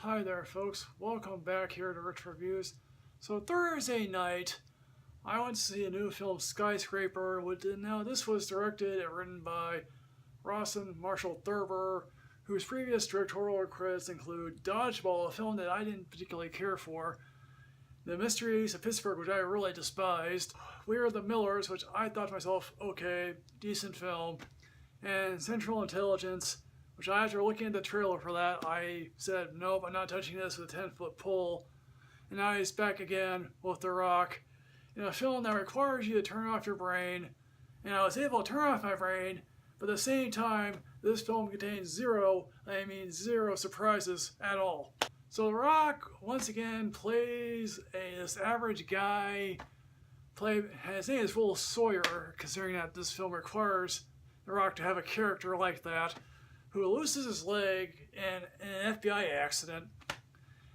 Hi there folks, welcome back here to Rich Reviews. So Thursday night, I went to see a new film, Skyscraper. Now this was directed and written by Ross and Marshall Thurber, whose previous directorial credits include Dodgeball, a film that I didn't particularly care for, The Mysteries of Pittsburgh, which I really despised, We Are the Millers, which I thought to myself, okay, decent film, and Central Intelligence, which after looking at the trailer for that, I said, nope, I'm not touching this with a 10-foot pole. And now he's back again with The Rock in a film that requires you to turn off your brain. And I was able to turn off my brain, but at the same time, this film contains zero surprises at all. So The Rock, once again, plays this average guy. His name is Will Sawyer, considering that this film requires The Rock to have a character like that, who loses his leg in an FBI accident,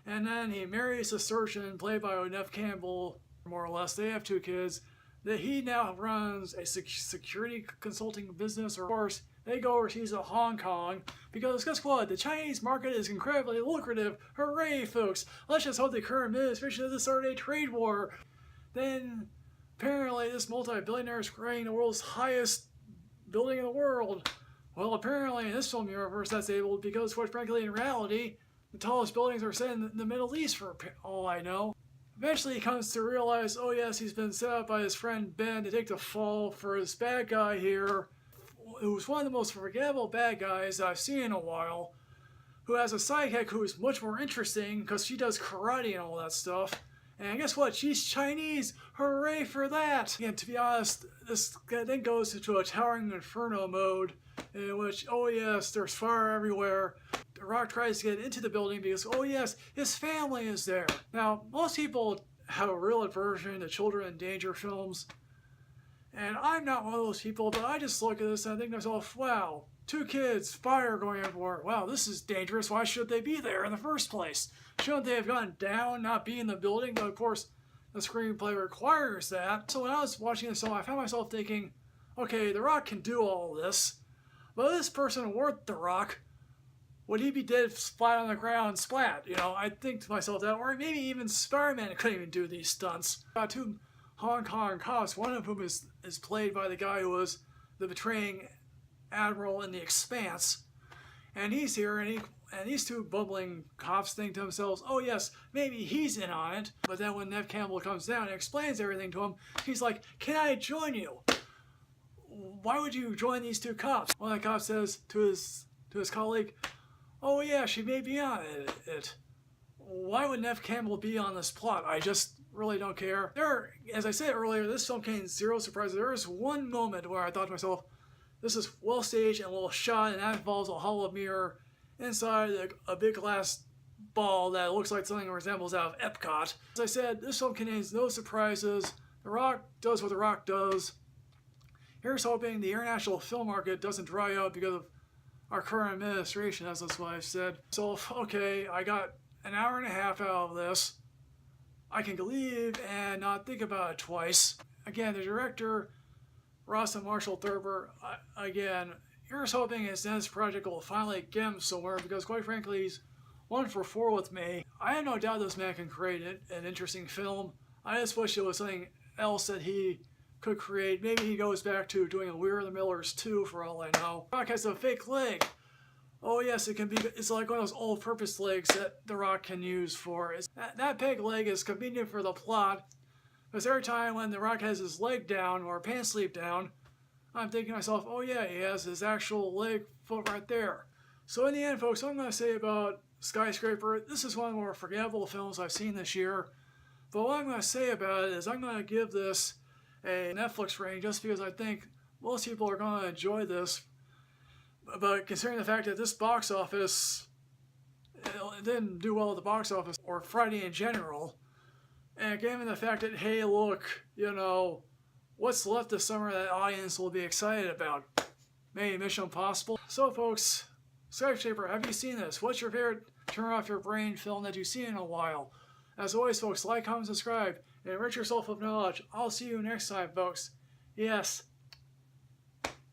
and then he marries a surgeon played by Neve Campbell, more or less. They have 2 kids. That he now runs a security consulting business. Of course, they go overseas to Hong Kong, because guess what? The Chinese market is incredibly lucrative. Hooray, folks! Let's just hope the current administration doesn't start a trade war. Then, apparently, this multi-billionaire is creating the world's highest building in the world. Well, apparently in this film universe that's able, because quite frankly in reality, the tallest buildings are set in the Middle East for all I know. Eventually he comes to realize, oh yes, he's been set up by his friend Ben to take the fall for this bad guy here, who's one of the most forgettable bad guys I've seen in a while, who has a sidekick who is much more interesting because she does karate and all that stuff. And guess what? She's Chinese! Hooray for that! And to be honest, this then goes into a towering inferno mode, in which, oh yes, there's fire everywhere. The Rock tries to get into the building because, oh yes, his family is there. Now, most people have a real aversion to children in danger films, and I'm not one of those people, but I just look at this and I think to myself, wow, 2 kids, fire going everywhere. Wow, this is dangerous. Why should they be there in the first place? Shouldn't they have gone down, not be in the building? But of course, the screenplay requires that. So when I was watching this film, I found myself thinking, okay, The Rock can do all this, but this person weren't The Rock, would he be dead flat on the ground, splat? You know, I think to myself that, or maybe even Spider-Man couldn't even do these stunts. Got 2 Hong Kong cops, one of whom is played by the guy who was the betraying admiral in The Expanse, and he's here, and these 2 bumbling cops think to themselves, oh yes, maybe he's in on it. But then when Neve Campbell comes down and explains everything to him, he's like, can I join you? Why would you join these 2 cops? One of the cops says to his colleague, oh yeah, she may be on it. Why would Neve Campbell be on this plot? I just really don't care. As I said earlier, this film contains 0 surprises. There is one moment where I thought to myself, this is well staged and well shot, and that involves a hollow mirror inside a big glass ball that looks like something that resembles out of Epcot. As I said, this film contains no surprises. The Rock does what The Rock does. Here's hoping the international film market doesn't dry up because of our current administration, as that's what I've said. So, okay, I got an hour and a half out of this. I can leave and not think about it twice. Again, the director, Ross and Marshall Thurber, again, here's hoping his next project will finally get him somewhere, because quite frankly, he's 1 for 4 with me. I have no doubt this man can create an interesting film. I just wish it was something else that he could create. Maybe he goes back to doing a We Are the Millers 2 for all I know. Rock has a fake leg. Oh yes, it's like one of those all-purpose legs that The Rock can use for. That peg leg is convenient for the plot, because every time when The Rock has his leg down or pants sleeve down, I'm thinking to myself, oh yeah, he has his actual leg foot right there. So in the end, folks, what I'm going to say about Skyscraper, this is one of the more forgettable films I've seen this year. But what I'm going to say about it is I'm going to give this a Netflix rating, just because I think most people are going to enjoy this. But considering the fact that this box office, it didn't do well at the box office, or Friday in general, and given the fact that, hey look, you know, what's left this summer that audience will be excited about? Maybe Mission Impossible? So folks, Skyscraper, have you seen this? What's your favorite turn off your brain film that you've seen in a while? As always folks, like, comment, subscribe, and enrich yourself with knowledge. I'll see you next time folks. Yes,